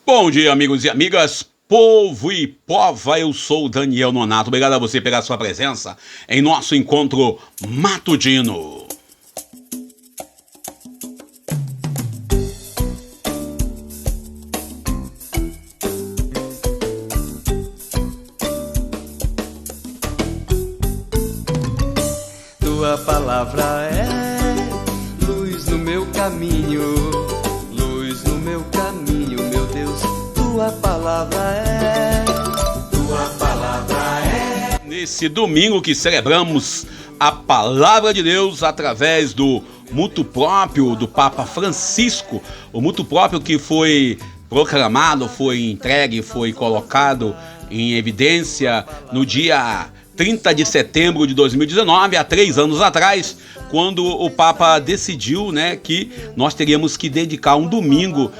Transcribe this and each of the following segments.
Bom dia, amigos e amigas, povo e pova, eu sou o Daniel Nonato. Obrigado a você pela sua presença em nosso encontro matutino. Tua palavra é luz no meu caminho, luz no meu caminho, meu Deus. Tua palavra é. Nesse domingo que celebramos a palavra de Deus através do mutuo próprio do Papa Francisco, o mutuo próprio que foi proclamado, foi entregue, foi colocado em evidência no dia 30 de setembro de 2019, há 3 anos atrás, quando o Papa decidiu, que nós teríamos que dedicar um domingo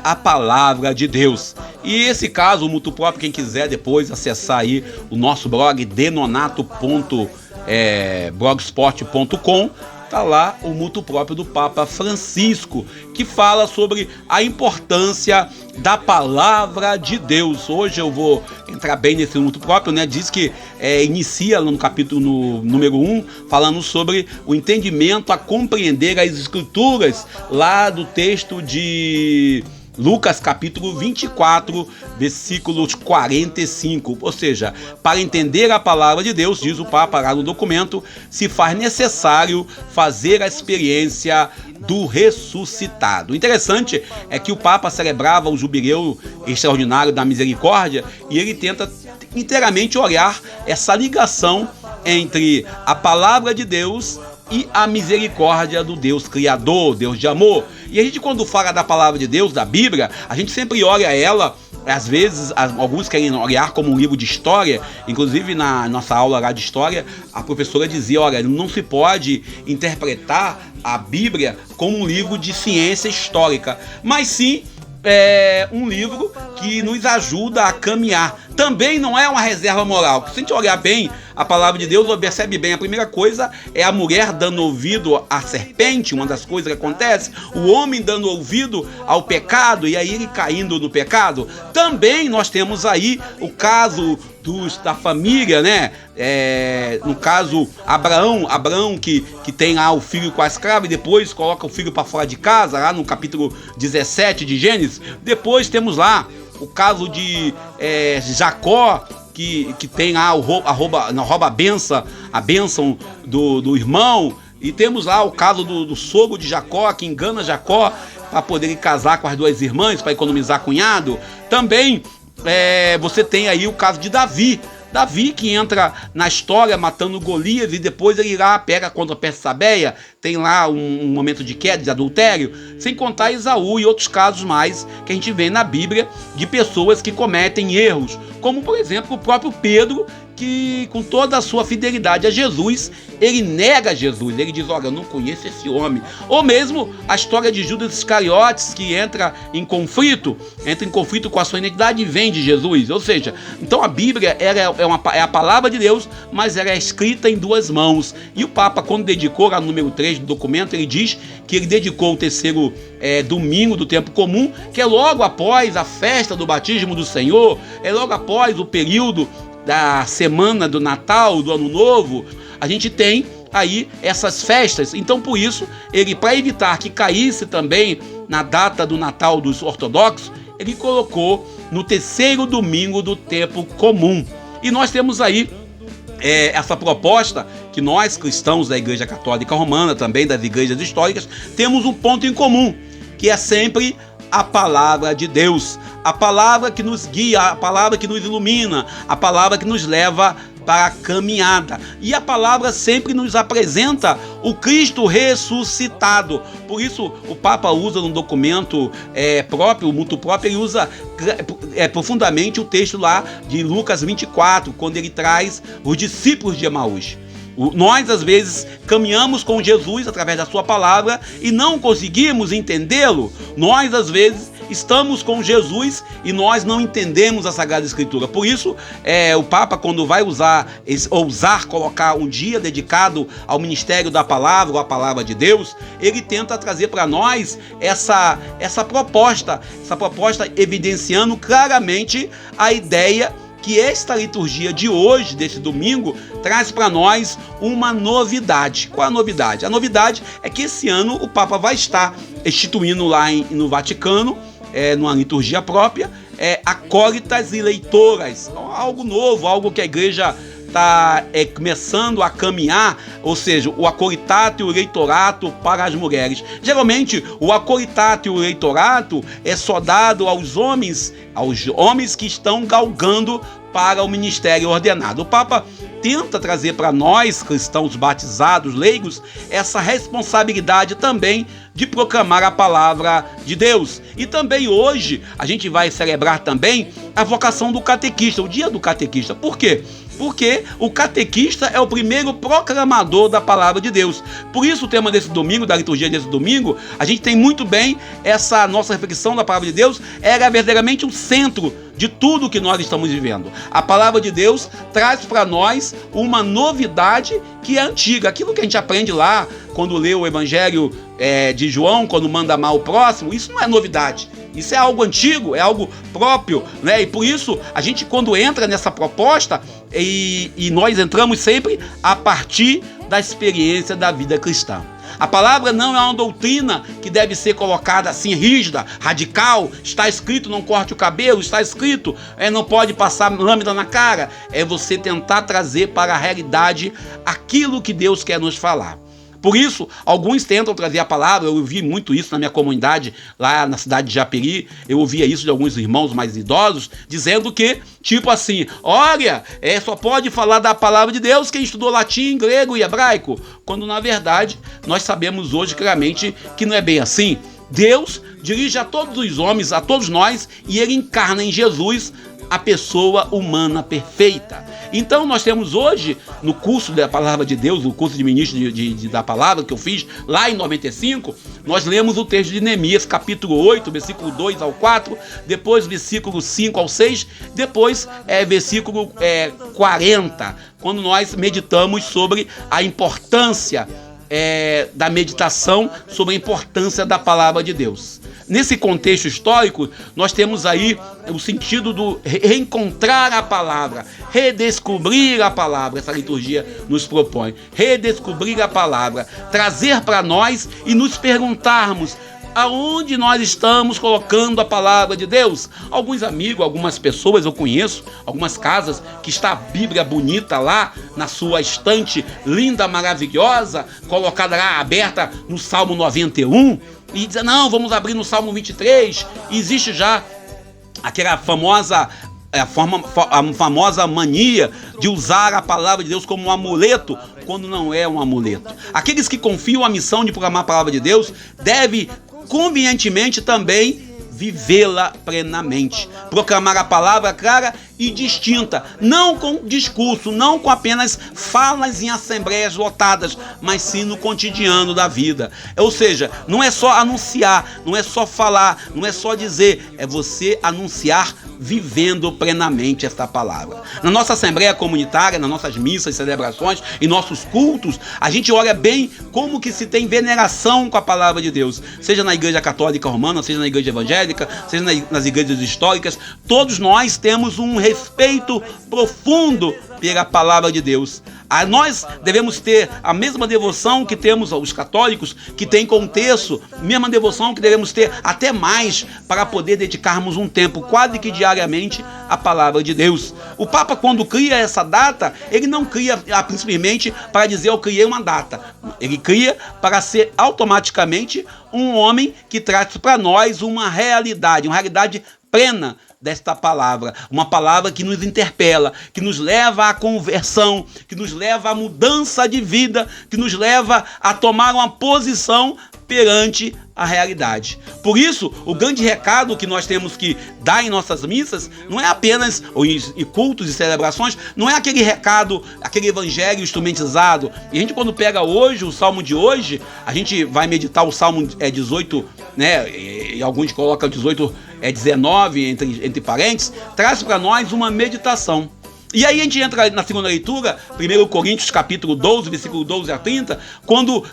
à palavra de Deus. E esse caso, o mutuo próprio, quem quiser depois acessar aí o nosso blog denonato.blogspot.com, tá lá o mutuo próprio do Papa Francisco, que fala sobre a importância da palavra de Deus. Hoje eu vou entrar bem nesse mutuo próprio, diz que inicia no capítulo número 1, falando sobre o entendimento, a compreender as escrituras, lá do texto de Lucas capítulo 24, versículos 45, ou seja, para entender a palavra de Deus, diz o Papa lá no documento, se faz necessário fazer a experiência do ressuscitado. O interessante é que o Papa celebrava o jubileu extraordinário da misericórdia e ele tenta inteiramente olhar essa ligação entre a palavra de Deus e a misericórdia do Deus Criador, Deus de amor. E a gente, quando fala da palavra de Deus, da Bíblia, a gente sempre olha ela, às vezes, alguns querem olhar como um livro de história. Inclusive, na nossa aula lá de história, a professora dizia, olha, não se pode interpretar a Bíblia como um livro de ciência histórica, mas sim um livro que nos ajuda a caminhar. Também não é uma reserva moral. Se a gente olhar bem a palavra de Deus, percebe bem. A primeira coisa é a mulher dando ouvido à serpente, uma das coisas que acontece, o homem dando ouvido ao pecado e aí ele caindo no pecado. Também nós temos aí o caso da família, no caso Abraão que tem lá o filho com a escrava e depois coloca o filho para fora de casa, lá no capítulo 17 de Gênesis. Depois temos lá o caso de Jacó, que tem lá rouba a bênção do irmão. E temos lá o caso do sogro de Jacó, que engana Jacó para poder casar com as duas irmãs, para economizar cunhado. Também você tem aí o caso de Davi, que entra na história matando Golias e depois ele lá pega contra Betsabeia, tem lá um momento de queda, de adultério, sem contar Esaú e outros casos mais que a gente vê na Bíblia de pessoas que cometem erros, como por exemplo o próprio Pedro, que com toda a sua fidelidade a Jesus, ele nega Jesus, ele diz, olha, eu não conheço esse homem. Ou mesmo a história de Judas Iscariotes, que entra em conflito com a sua identidade e vem de Jesus. Ou seja, então a Bíblia é a palavra de Deus, mas ela é escrita em 2 mãos. E o Papa, quando dedicou, lá no número 3 do documento, ele diz que ele dedicou o terceiro domingo do tempo comum, que é logo após a festa do batismo do Senhor, é logo após o período da semana do Natal, do Ano Novo. A gente tem aí essas festas. Então, por isso, ele, para evitar que caísse também na data do Natal dos ortodoxos, ele colocou no terceiro domingo do tempo comum. E nós temos aí essa proposta que nós, cristãos da Igreja Católica Romana, também das igrejas históricas, temos um ponto em comum, que é sempre a palavra de Deus, a palavra que nos guia, a palavra que nos ilumina, a palavra que nos leva para a caminhada. E a palavra sempre nos apresenta o Cristo ressuscitado. Por isso o Papa usa no documento próprio, o mutuo próprio, ele usa profundamente o texto lá de Lucas 24, quando ele traz os discípulos de Emaús. Nós, às vezes, caminhamos com Jesus através da sua palavra e não conseguimos entendê-lo. Nós, às vezes, estamos com Jesus e nós não entendemos a Sagrada Escritura. Por isso, o Papa, quando vai ousar colocar um dia dedicado ao ministério da palavra, ou à palavra de Deus, ele tenta trazer para nós essa proposta evidenciando claramente a ideia que esta liturgia de hoje, desse domingo, traz para nós uma novidade. Qual a novidade? A novidade é que esse ano o Papa vai estar instituindo lá no Vaticano, numa liturgia própria, acólitas e leitoras. Então, algo novo, algo que a igreja está começando a caminhar, ou seja, o acolitato e o leitorato para as mulheres. Geralmente, o acolitato e o leitorato é só dado aos homens que estão galgando para o ministério ordenado. O Papa tenta trazer para nós, cristãos batizados, leigos, essa responsabilidade também de proclamar a palavra de Deus. E também hoje a gente vai celebrar também a vocação do catequista, o dia do catequista. Por quê? Porque o catequista é o primeiro proclamador da palavra de Deus. Por isso o tema desse domingo, da liturgia desse domingo, a gente tem muito bem essa nossa reflexão da palavra de Deus, era verdadeiramente o centro de tudo que nós estamos vivendo. A palavra de Deus traz para nós uma novidade que é antiga. Aquilo que a gente aprende lá, quando lê o Evangelho de João, quando manda amar o próximo, isso não é novidade. Isso é algo antigo, é algo próprio, né? E por isso, a gente quando entra nessa proposta, e nós entramos sempre a partir da experiência da vida cristã. A palavra não é uma doutrina que deve ser colocada assim rígida, radical. Está escrito não corte o cabelo, está escrito não pode passar lâmina na cara. É você tentar trazer para a realidade aquilo que Deus quer nos falar. Por isso, alguns tentam trazer a palavra. Eu ouvi muito isso na minha comunidade, lá na cidade de Japeri. Eu ouvia isso de alguns irmãos mais idosos, dizendo que, tipo assim, olha, só pode falar da palavra de Deus quem estudou latim, grego e hebraico. Quando, na verdade, nós sabemos hoje claramente que não é bem assim. Deus dirige a todos os homens, a todos nós, e Ele encarna em Jesus a pessoa humana perfeita. Então nós temos hoje, no curso da Palavra de Deus, no curso de ministro da Palavra que eu fiz lá em 95, nós lemos o texto de Neemias, capítulo 8, versículo 2 ao 4, depois versículo 5 ao 6, depois versículo 40, quando nós meditamos sobre a importância da meditação, sobre a importância da Palavra de Deus. Nesse contexto histórico, nós temos aí o sentido do reencontrar a palavra, redescobrir a palavra. Essa liturgia nos propõe redescobrir a palavra, trazer para nós e nos perguntarmos aonde nós estamos colocando a palavra de Deus. Alguns amigos, algumas pessoas eu conheço, algumas casas que está a Bíblia bonita lá na sua estante, linda, maravilhosa, colocada lá, aberta no Salmo 91, e dizer, não, vamos abrir no Salmo 23, e existe já aquela famosa mania de usar a palavra de Deus como um amuleto, quando não é um amuleto. Aqueles que confiam a missão de proclamar a palavra de Deus devem convenientemente também vivê-la plenamente, proclamar a palavra clara e distinta, não com discurso, não com apenas falas em assembleias lotadas, mas sim no cotidiano da vida. Ou seja, não é só anunciar, não é só falar, não é só dizer, é você anunciar vivendo plenamente esta palavra. Na nossa assembleia comunitária, nas nossas missas, celebrações e nossos cultos, a gente olha bem como que se tem veneração com a palavra de Deus, seja na igreja católica romana, seja na igreja evangélica, seja nas igrejas históricas. Todos nós temos um respeito profundo pela palavra de Deus. Nós devemos ter a mesma devoção que temos aos católicos, que tem com o texto, mesma devoção que devemos ter até mais, para poder dedicarmos um tempo quase que diariamente à palavra de Deus. O Papa, quando cria essa data, ele não cria simplesmente para dizer eu criei uma data. Ele cria para ser automaticamente um homem que traz para nós uma realidade plena desta palavra, uma palavra que nos interpela, que nos leva à conversão, que nos leva à mudança de vida, que nos leva a tomar uma posição perante a realidade. Por isso, o grande recado que nós temos que dar em nossas missas não é apenas, e cultos e celebrações, não é aquele recado, aquele evangelho instrumentizado. E a gente, quando pega hoje, o salmo de hoje, a gente vai meditar o salmo 18, né? E alguns colocam 18, 19 entre parênteses, traz para nós uma meditação. E aí a gente entra na segunda leitura, 1 Coríntios capítulo 12, versículo 12 a 30, quando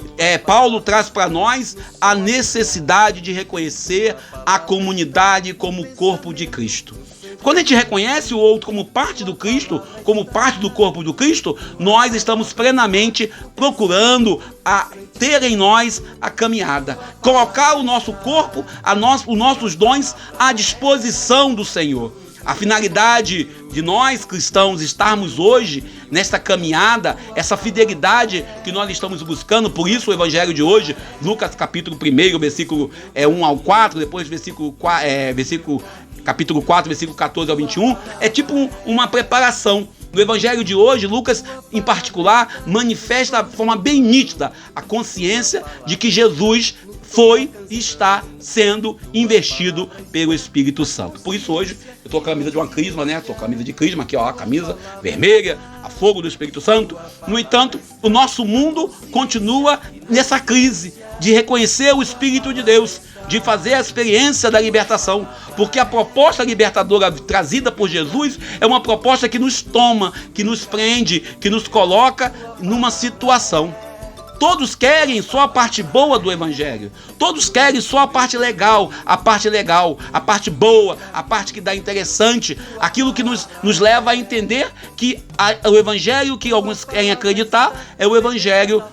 Paulo traz para nós a necessidade de reconhecer a comunidade como corpo de Cristo. Quando a gente reconhece o outro como parte do Cristo, como parte do corpo do Cristo, nós estamos plenamente procurando ter em nós a caminhada, colocar o nosso corpo, os nossos dons à disposição do Senhor. A finalidade de nós cristãos estarmos hoje nesta caminhada, essa fidelidade que nós estamos buscando, por isso o evangelho de hoje, Lucas capítulo 1, versículo 1 ao 4, depois capítulo 4, versículo 14 ao 21, é tipo uma preparação. No evangelho de hoje, Lucas, em particular, manifesta de forma bem nítida a consciência de que Jesus foi e está sendo investido pelo Espírito Santo. Por isso hoje eu estou com a camisa de uma crisma, né? Estou com a camisa de crisma aqui, ó, a camisa vermelha, a fogo do Espírito Santo. No entanto, o nosso mundo continua nessa crise de reconhecer o Espírito de Deus, de fazer a experiência da libertação, porque a proposta libertadora trazida por Jesus é uma proposta que nos toma, que nos prende, que nos coloca numa situação. Todos querem só a parte boa do evangelho. Todos querem só a parte legal, a parte boa, a parte que dá interessante, aquilo que nos leva a entender que o evangelho que alguns querem acreditar é o evangelho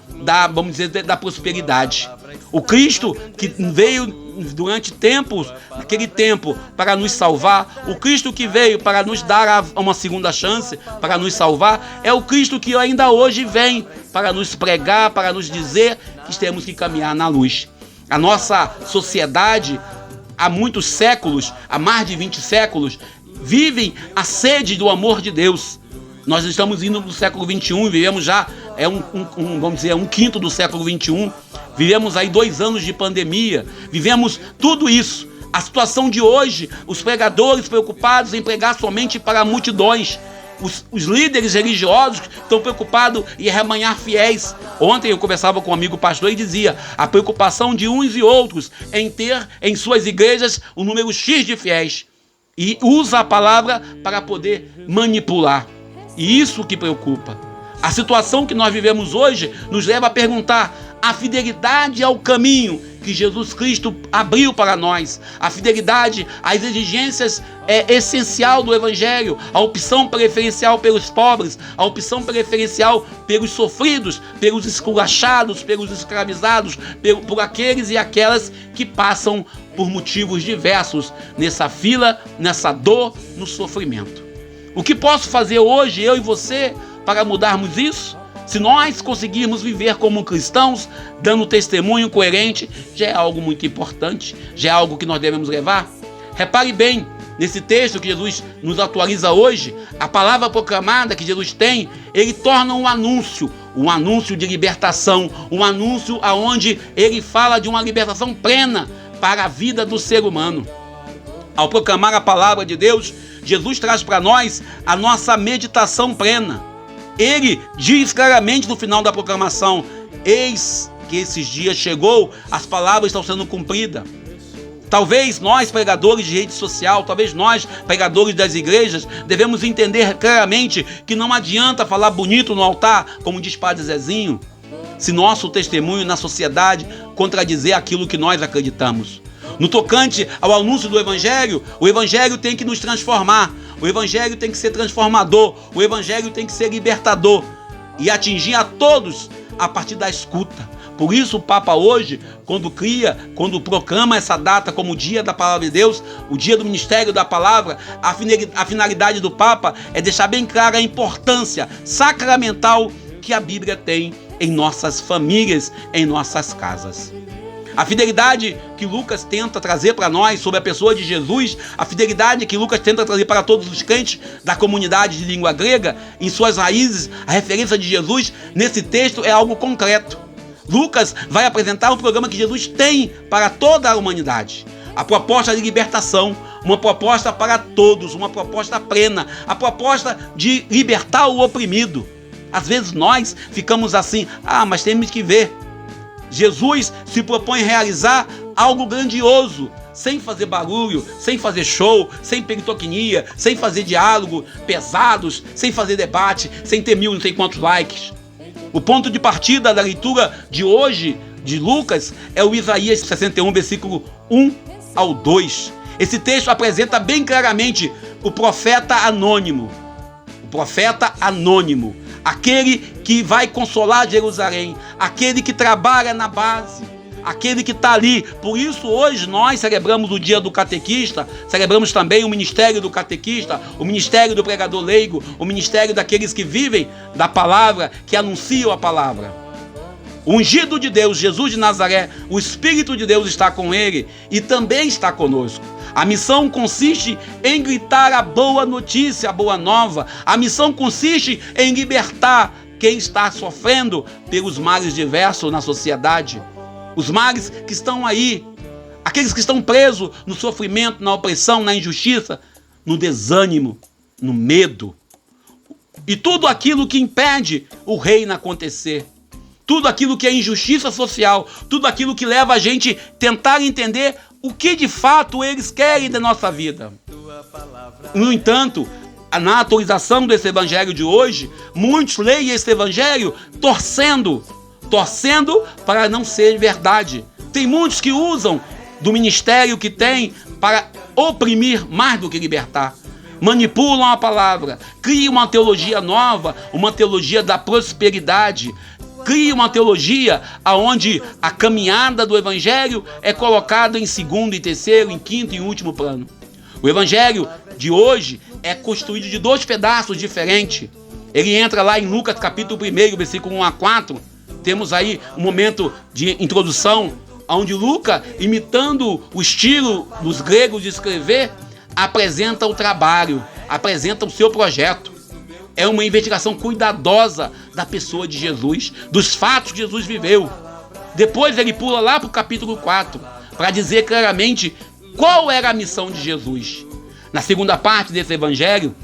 vamos dizer, da prosperidade. O Cristo que veio durante naquele tempo, para nos salvar, o Cristo que veio para nos dar uma segunda chance, para nos salvar, é o Cristo que ainda hoje vem para nos pregar, para nos dizer que temos que caminhar na luz. A nossa sociedade, há muitos séculos, há mais de 20 séculos, vivem a sede do amor de Deus. Nós estamos indo no século 21, vivemos já, vamos dizer, um quinto do século 21, vivemos aí 2 anos de pandemia, vivemos tudo isso. A situação de hoje, os pregadores preocupados em pregar somente para multidões, os líderes religiosos estão preocupados em arremanhar fiéis. Ontem eu conversava com um amigo pastor e dizia a preocupação de uns e outros em ter em suas igrejas o número X de fiéis, e usa a palavra para poder manipular. E isso que preocupa. A situação que nós vivemos hoje nos leva a perguntar a fidelidade ao caminho que Jesus Cristo abriu para nós, a fidelidade às exigências essencial do Evangelho, a opção preferencial pelos pobres, a opção preferencial pelos sofridos, pelos esculachados, pelos escravizados, por aqueles e aquelas que passam por motivos diversos nessa fila, nessa dor, no sofrimento. O que posso fazer hoje, eu e você, para mudarmos isso? Se nós conseguirmos viver como cristãos, dando testemunho coerente, já é algo muito importante, já é algo que nós devemos levar. Repare bem, nesse texto que Jesus nos atualiza hoje, a palavra proclamada que Jesus tem, ele torna um anúncio de libertação, um anúncio onde ele fala de uma libertação plena para a vida do ser humano. Ao proclamar a palavra de Deus, Jesus traz para nós a nossa meditação plena. Ele diz claramente no final da proclamação: eis que esses dias chegou, as palavras estão sendo cumpridas. Talvez nós, pregadores de rede social, talvez nós, pregadores das igrejas, devemos entender claramente que não adianta falar bonito no altar, como diz Padre Zezinho, se nosso testemunho na sociedade contradizer aquilo que nós acreditamos. No tocante ao anúncio do Evangelho, o Evangelho tem que nos transformar, o Evangelho tem que ser transformador, o Evangelho tem que ser libertador e atingir a todos a partir da escuta. Por isso o Papa hoje, quando proclama essa data como o dia da Palavra de Deus, o dia do Ministério da Palavra, a finalidade do Papa é deixar bem clara a importância sacramental que a Bíblia tem em nossas famílias, em nossas casas. A fidelidade que Lucas tenta trazer para nós sobre a pessoa de Jesus, a fidelidade que Lucas tenta trazer para todos os crentes da comunidade de língua grega, em suas raízes, a referência de Jesus nesse texto é algo concreto. Lucas vai apresentar um programa que Jesus tem para toda a humanidade. A proposta de libertação, uma proposta para todos, uma proposta plena, a proposta de libertar o oprimido. Às vezes nós ficamos assim, mas temos que ver. Jesus se propõe a realizar algo grandioso, sem fazer barulho, sem fazer show, sem pirotecnia, sem fazer diálogo pesados, sem fazer debate, sem ter não sei quantos likes. O ponto de partida da leitura de hoje, de Lucas, é o Isaías 61, versículo 1 ao 2. Esse texto apresenta bem claramente o profeta anônimo. O profeta anônimo. Aquele que vai consolar Jerusalém. Aquele que trabalha na base. Aquele que está ali. Por isso hoje nós celebramos o dia do catequista. Celebramos também o ministério do catequista. O ministério do pregador leigo. O ministério daqueles que vivem da palavra. Que anunciam a palavra. O ungido de Deus, Jesus de Nazaré, o Espírito de Deus está com ele e também está conosco. A missão consiste em gritar a boa notícia, a boa nova. A missão consiste em libertar quem está sofrendo pelos males diversos na sociedade. Os males que estão aí, aqueles que estão presos no sofrimento, na opressão, na injustiça, no desânimo, no medo. E tudo aquilo que impede o reino acontecer. Tudo aquilo que é injustiça social, tudo aquilo que leva a gente a tentar entender o que de fato eles querem da nossa vida. No entanto, na atualização desse evangelho de hoje, muitos leem esse evangelho torcendo para não ser verdade. Tem muitos que usam do ministério que tem para oprimir mais do que libertar. Manipulam a palavra, criam uma teologia nova, uma teologia da prosperidade. Cria uma teologia onde a caminhada do evangelho é colocada em segundo, em terceiro, em quinto e em último plano. O evangelho de hoje é construído de dois pedaços diferentes. Ele entra lá em Lucas capítulo 1, versículo 1 a 4. Temos aí um momento de introdução, onde Lucas, imitando o estilo dos gregos de escrever, apresenta o trabalho, apresenta o seu projeto. É uma investigação cuidadosa da pessoa de Jesus, dos fatos que Jesus viveu. Depois ele pula lá para o capítulo 4, para dizer claramente qual era a missão de Jesus. Na segunda parte desse evangelho,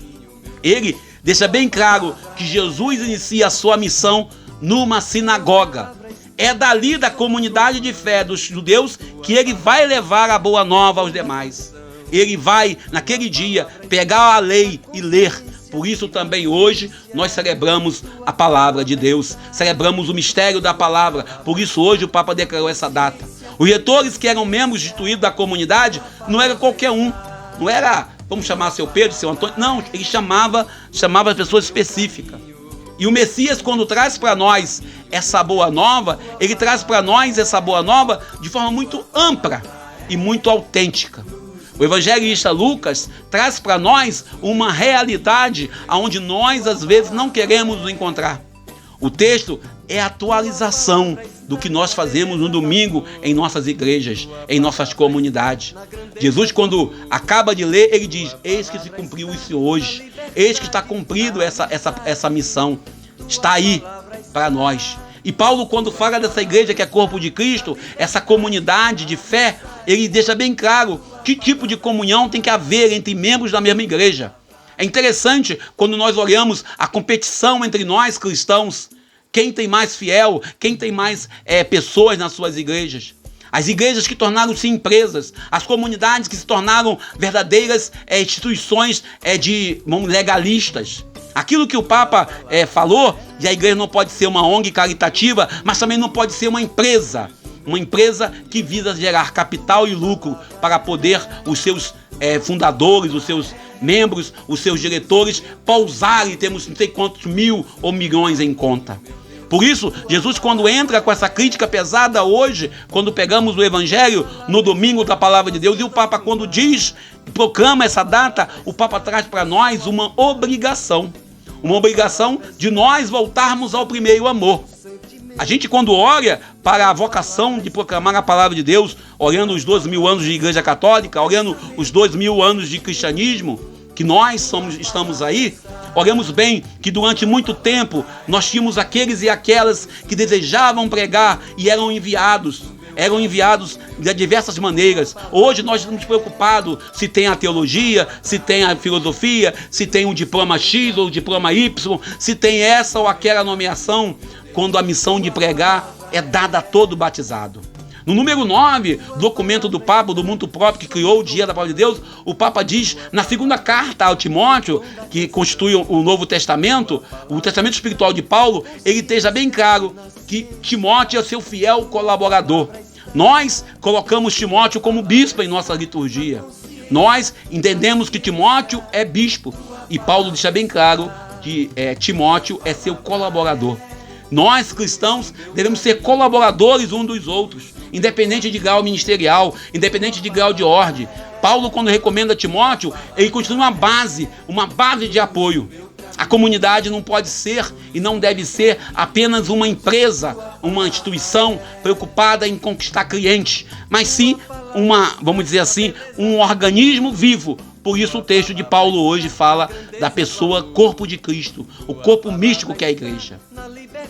ele deixa bem claro que Jesus inicia a sua missão numa sinagoga. É dali da comunidade de fé dos judeus que ele vai levar a boa nova aos demais. Ele vai, naquele dia, pegar a lei e ler. Por isso também hoje nós celebramos a palavra de Deus, celebramos o mistério da palavra. Por isso hoje o Papa declarou essa data. Os retores que eram membros instituídos da comunidade não era qualquer um, não era, vamos chamar seu Pedro, seu Antônio, não, ele chamava as pessoas específicas. E o Messias, quando traz para nós essa boa nova, ele traz para nós essa boa nova de forma muito ampla e muito autêntica. O evangelista Lucas traz para nós uma realidade onde nós às vezes não queremos nos encontrar. O texto é a atualização do que nós fazemos no domingo em nossas igrejas, em nossas comunidades. Jesus, quando acaba de ler, ele diz: eis que se cumpriu isso hoje, eis que está cumprido essa missão, está aí para nós. E Paulo, quando fala dessa igreja que é corpo de Cristo, essa comunidade de fé, ele deixa bem claro que tipo de comunhão tem que haver entre membros da mesma igreja. É interessante quando nós olhamos a competição entre nós cristãos, quem tem mais fiel, quem tem mais pessoas nas suas igrejas. As igrejas que tornaram-se empresas, as comunidades que se tornaram verdadeiras instituições legalistas. Aquilo que o Papa falou, de a igreja não pode ser uma ONG caritativa, mas também não pode ser uma empresa que visa gerar capital e lucro para poder os seus fundadores, os seus membros, os seus diretores pousarem e temos não sei quantos mil ou milhões em conta. Por isso, Jesus, quando entra com essa crítica pesada hoje, quando pegamos o Evangelho no domingo da Palavra de Deus, e o Papa, quando proclama essa data, o Papa traz para nós uma obrigação de nós voltarmos ao primeiro amor. A gente, quando olha para a vocação de proclamar a Palavra de Deus, olhando os 2000 anos de Igreja Católica, olhando os 2000 anos de cristianismo, que nós estamos aí, Olhamos bem que durante muito tempo nós tínhamos aqueles e aquelas que desejavam pregar e eram enviados de diversas maneiras. Hoje nós estamos preocupados se tem a teologia, se tem a filosofia, se tem um diploma X ou diploma Y, se tem essa ou aquela nomeação, quando a missão de pregar é dada a todo batizado. No número 9, documento do Papa, do Mundo Próprio, que criou o Dia da Palavra de Deus, o Papa diz, na segunda carta ao Timóteo, que constitui o Novo Testamento, o Testamento Espiritual de Paulo, ele esteja bem claro que Timóteo é seu fiel colaborador. Nós colocamos Timóteo como bispo em nossa liturgia. Nós entendemos que Timóteo é bispo. E Paulo deixa bem claro que Timóteo é seu colaborador. Nós, cristãos, devemos ser colaboradores uns dos outros, independente de grau ministerial, independente de grau de ordem. Paulo, quando recomenda Timóteo, ele continua uma base de apoio. A comunidade não pode ser e não deve ser apenas uma empresa, uma instituição preocupada em conquistar clientes, mas sim vamos dizer assim, um organismo vivo. Por isso o texto de Paulo hoje fala da pessoa corpo de Cristo, o corpo místico que é a igreja.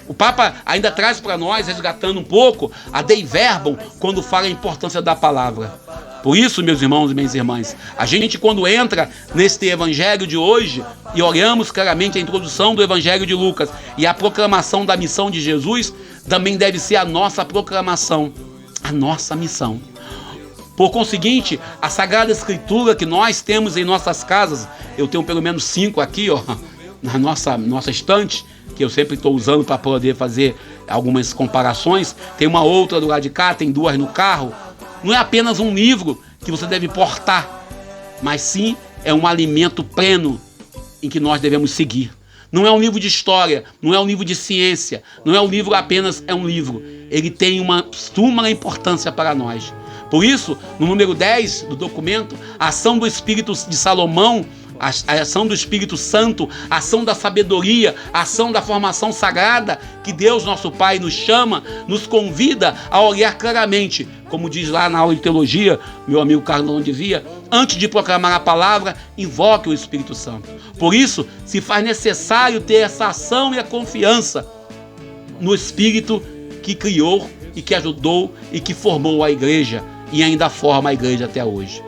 O Papa ainda traz para nós, resgatando um pouco, a Dei Verbum, quando fala a importância da palavra. Por isso, meus irmãos e minhas irmãs, a gente quando entra neste evangelho de hoje e olhamos claramente a introdução do evangelho de Lucas e a proclamação da missão de Jesus, também deve ser a nossa proclamação, a nossa missão. Por conseguinte, a Sagrada Escritura que nós temos em nossas casas, eu tenho pelo menos 5 aqui, na nossa estante, que eu sempre estou usando para poder fazer algumas comparações. Tem uma outra do lado de cá, tem 2 no carro. Não é apenas um livro que você deve portar, mas sim é um alimento pleno em que nós devemos seguir. Não é um livro de história, não é um livro de ciência, não é um livro apenas, é um livro. Ele tem uma suma importância para nós. Por isso, no número 10 do documento, a ação do Espírito de Salomão, a ação do Espírito Santo, a ação da sabedoria, a ação da formação sagrada, que Deus, nosso Pai, nos chama, nos convida a olhar claramente, como diz lá na aula de teologia, meu amigo Carlão dizia, antes de proclamar a palavra, invoque o Espírito Santo. Por isso, se faz necessário ter essa ação e a confiança no Espírito que criou e que ajudou e que formou a igreja e ainda forma a igreja até hoje.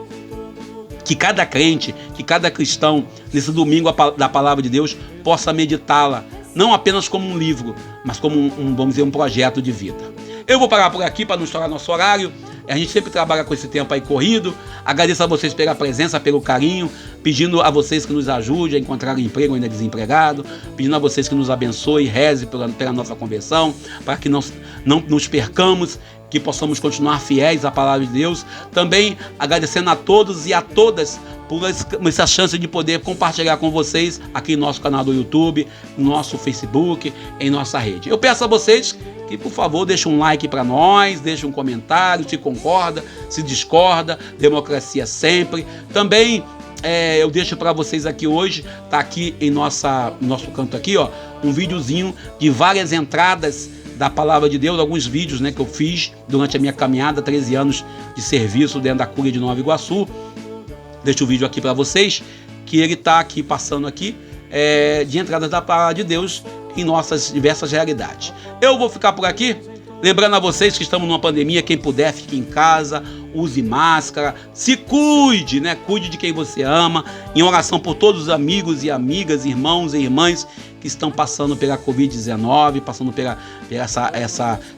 Que cada crente, que cada cristão, nesse domingo da palavra de Deus, possa meditá-la, não apenas como um livro, mas como vamos dizer, um projeto de vida. Eu vou parar por aqui para não estourar nosso horário. A gente sempre trabalha com esse tempo aí corrido. Agradeço a vocês pela presença, pelo carinho, pedindo a vocês que nos ajudem a encontrar emprego ainda desempregado, pedindo a vocês que nos abençoe e reze pela nossa conversão, para que não nos percamos, que possamos continuar fiéis à palavra de Deus. Também agradecendo a todos e a todas por essa chance de poder compartilhar com vocês aqui no nosso canal do YouTube, no nosso Facebook, em nossa rede. Eu peço a vocês que, por favor, deixem um like para nós, deixem um comentário, se concorda, se discorda, democracia sempre. Também eu deixo para vocês aqui hoje, tá aqui em nosso canto aqui, um videozinho de várias entradas da palavra de Deus, alguns vídeos, que eu fiz durante a minha caminhada, 13 anos de serviço dentro da Cúria de Nova Iguaçu. Deixo o vídeo aqui para vocês, que ele está aqui passando aqui, de entradas da palavra de Deus em nossas diversas realidades. Eu vou ficar por aqui, lembrando a vocês que estamos numa pandemia, quem puder fique em casa, use máscara, se cuide, cuide de quem você ama, em oração por todos os amigos e amigas, irmãos e irmãs que estão passando pela Covid-19, passando pela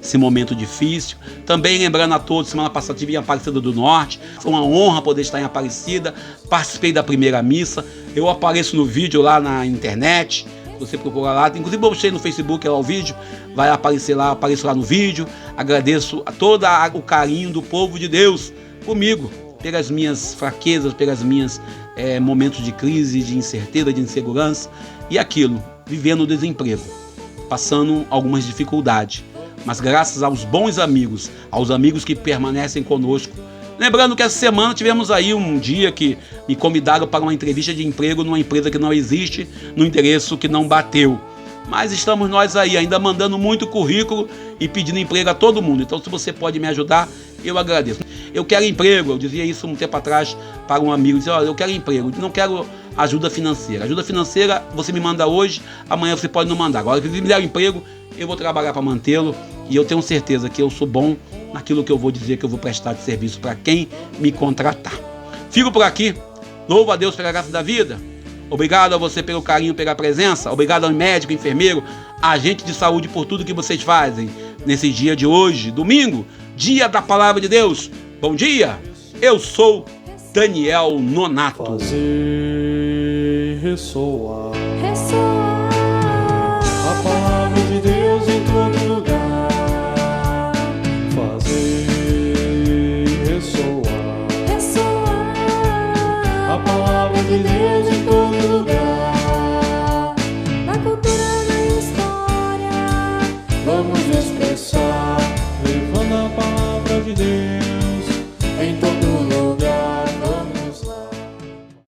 esse momento difícil. Também lembrando a todos, semana passada estive em Aparecida do Norte, foi uma honra poder estar em Aparecida, participei da primeira missa, eu apareço no vídeo lá na internet, você procura lá, inclusive eu postei no Facebook lá o vídeo, vai aparecer lá, apareço lá no vídeo. Agradeço a todo o carinho do povo de Deus comigo, pelas minhas fraquezas, pelas minhas momentos de crise, de incerteza, de insegurança e aquilo, vivendo o desemprego, passando algumas dificuldades, mas graças aos bons amigos, aos amigos que permanecem conosco. Lembrando que essa semana tivemos aí um dia que me convidaram para uma entrevista de emprego numa empresa que não existe, no endereço que não bateu. Mas estamos nós aí ainda mandando muito currículo e pedindo emprego a todo mundo. Então, se você pode me ajudar, eu agradeço. Eu quero emprego, eu dizia isso um tempo atrás para um amigo, dizia, olha, eu quero emprego, não quero ajuda financeira. Ajuda financeira você me manda hoje, amanhã você pode não mandar. Agora, se me der um emprego, eu vou trabalhar para mantê-lo e eu tenho certeza que eu sou bom naquilo que eu vou dizer que eu vou prestar de serviço para quem me contratar. Fico por aqui. Louvo a Deus pela graça da vida. Obrigado a você pelo carinho, pela presença. Obrigado ao médico, enfermeiro, agente de saúde por tudo que vocês fazem nesse dia de hoje, domingo, dia da palavra de Deus. Bom dia, eu sou Daniel Nonato. Fazer ressoar a palavra de Deus em todo lugar. Fazer ressoar a palavra de Deus em todo lugar. Na cultura, na história, Vamos expressar, levando a palavra de Deus em todo